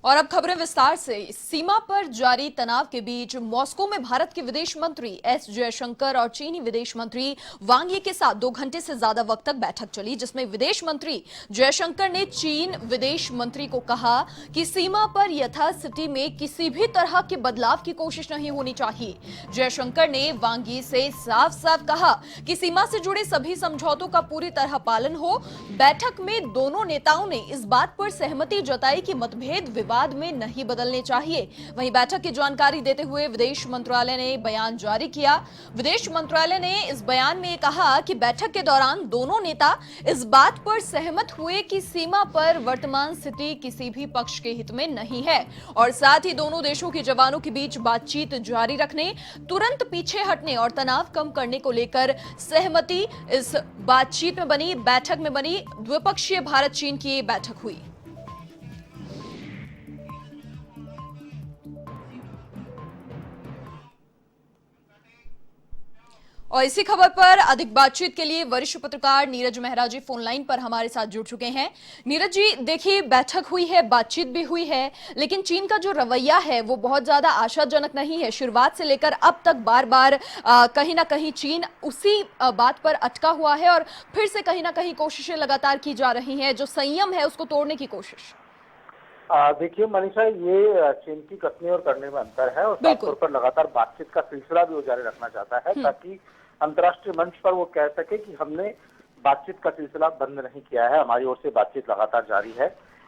और अब खबरें विस्तार से। सीमा पर जारी तनाव के बीच मॉस्को में भारत के विदेश मंत्री एस जयशंकर और चीनी विदेश मंत्री वांग यी के साथ 2 घंटे से ज्यादा वक्त तक बैठक चली, जिसमें विदेश मंत्री जयशंकर ने चीन विदेश मंत्री को कहा कि सीमा पर यथास्थिति में किसी भी तरह के बदलाव की कोशिश नहीं होनी चाहिए। जयशंकर ने वांग यी से साफ साफ कहा कि सीमा से जुड़े सभी समझौतों का पूरी तरह पालन हो। बैठक में दोनों नेताओं ने इस बात पर सहमति जताई कि मतभेद विवाद में नहीं बदलने चाहिए। वहीं बैठक की जानकारी देते हुए विदेश मंत्रालय ने बयान जारी किया। विदेश मंत्रालय ने इस बयान में कहा कि बैठक के दौरान दोनों नेता इस बात पर सहमत हुए कि सीमा पर वर्तमान स्थिति किसी भी पक्ष के हित में नहीं है और साथ ही दोनों देशों के जवानों के बीच बातचीत जारी रखने, तुरंत पीछे हटने और तनाव कम करने को लेकर सहमति इस बातचीत में बनी, बैठक में बनी। द्विपक्षीय भारत चीन की ये बैठक हुई। और इसी खबर पर अधिक बातचीत के लिए वरिष्ठ पत्रकार नीरज मेहरा जी फोन लाइन पर हमारे साथ जुड़ चुके हैं। नीरज जी, देखिए, बैठक हुई है, बातचीत भी हुई है, लेकिन चीन का जो रवैया है वो बहुत ज्यादा आशाजनक नहीं है। शुरुआत से लेकर अब तक बार बार कहीं ना कहीं चीन उसी बात पर अटका हुआ है और फिर से कहीं ना कहीं कोशिशें लगातार की जा रही हैं, जो संयम है उसको तोड़ने की कोशिश। देखिए मनीषा, ये चीन की कसने और करने में अंतर है और खासतौर पर लगातार बातचीत का सिलसिला भी वो जारी रखना चाहता है ताकि अंतर्राष्ट्रीय मंच पर वो कह सके कि हमने बातचीत का सिलसिला बंद नहीं किया है, हमारी ओर से बातचीत लगातार जारी है।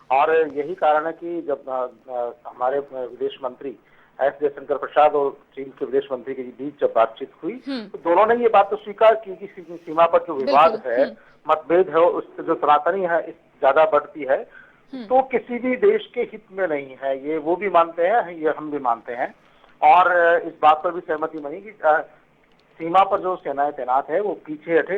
और यही कारण है कि जब हमारे विदेश मंत्री एस जयशंकर प्रसाद और चीन के विदेश मंत्री के बीच जब बातचीत हुई तो दोनों ने ये बात तो स्वीकार की कि सीमा पर जो विवाद है, मतभेद है, उससे जो सनातनी है ज्यादा बढ़ती है तो किसी भी देश के हित में नहीं है। ये वो भी मानते हैं, ये हम भी मानते हैं। और इस बात पर भी सहमति बनी कि सीमा पर जो सेनाएं तैनात है वो पीछे हटे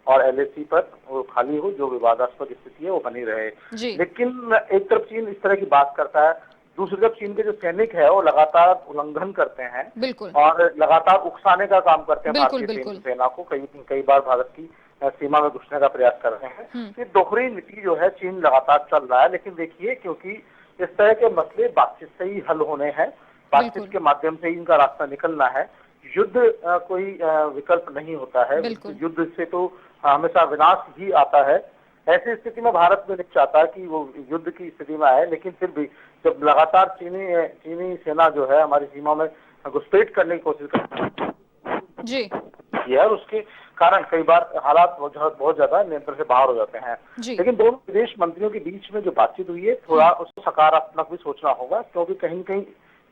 और एलएसी पर वो खाली हो, जो विवादास्पद स्थिति है वो बनी रहे। लेकिन एक तरफ चीन इस तरह की बात करता है, दूसरी तरफ चीन के जो सैनिक है वो लगातार उल्लंघन करते हैं और लगातार उकसाने का काम करते हैं भारतीय सेना को। कई बार भारत की सीमा में घुसने का प्रयास कर रहे हैं। ये दोहरी नीति जो है चीन लगातार चल रहा है। लेकिन देखिए, क्योंकि इस तरह के मसले बातचीत से ही हल होने हैं, बातचीत के माध्यम से ही इनका रास्ता निकलना है। युद्ध कोई विकल्प नहीं होता है। युद्ध से तो हमेशा विनाश ही आता है। ऐसी स्थिति में भारत भी नहीं चाहता कि वो युद्ध की स्थिति में आए, लेकिन फिर भी जब लगातार चीनी सेना जो है हमारी सीमा में घुसपैठ करने की कोशिश करती है और उसके कारण कई बार हालात बहुत ज्यादा नियंत्रण से बाहर हो जाते हैं। लेकिन दोनों विदेश मंत्रियों के बीच में जो बातचीत हुई है, थोड़ा उसको सकारात्मक भी सोचना होगा, क्योंकि कहीं न कहीं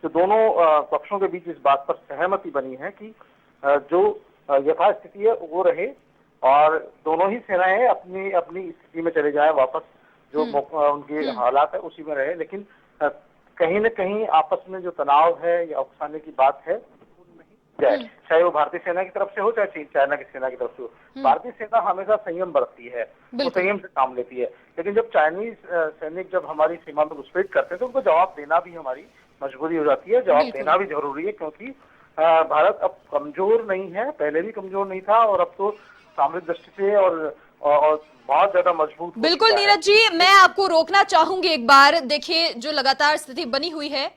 जो दोनों पक्षों के बीच इस बात पर सहमति बनी है कि जो यथास्थिति है वो रहे और दोनों ही सेनाएं अपनी अपनी स्थिति में चले जाएं, वापस जो उनके हालात है उसी में रहे। लेकिन कहीं न कहीं आपस में जो तनाव है या उकसाने की बात है जाए, चाहे वो भारतीय सेना की तरफ से हो चाहे चाइना की सेना की तरफ से हो। भारतीय सेना हमेशा संयम बरतती है, वो संयम से काम लेती है। लेकिन जब चाइनीज सैनिक जब हमारी सीमा में घुसपैठ करते हैं तो उनको जवाब देना भी हमारी मजबूरी हो जाती है। जवाब देना भी जरूरी है, क्योंकि भारत अब कमजोर नहीं है, पहले भी कमजोर नहीं था और अब तो सामरिक दृष्टि से और बहुत ज्यादा मजबूत। बिल्कुल नीरज जी, मैं आपको रोकना चाहूंगी एक बार। देखिए, जो लगातार स्थिति बनी हुई है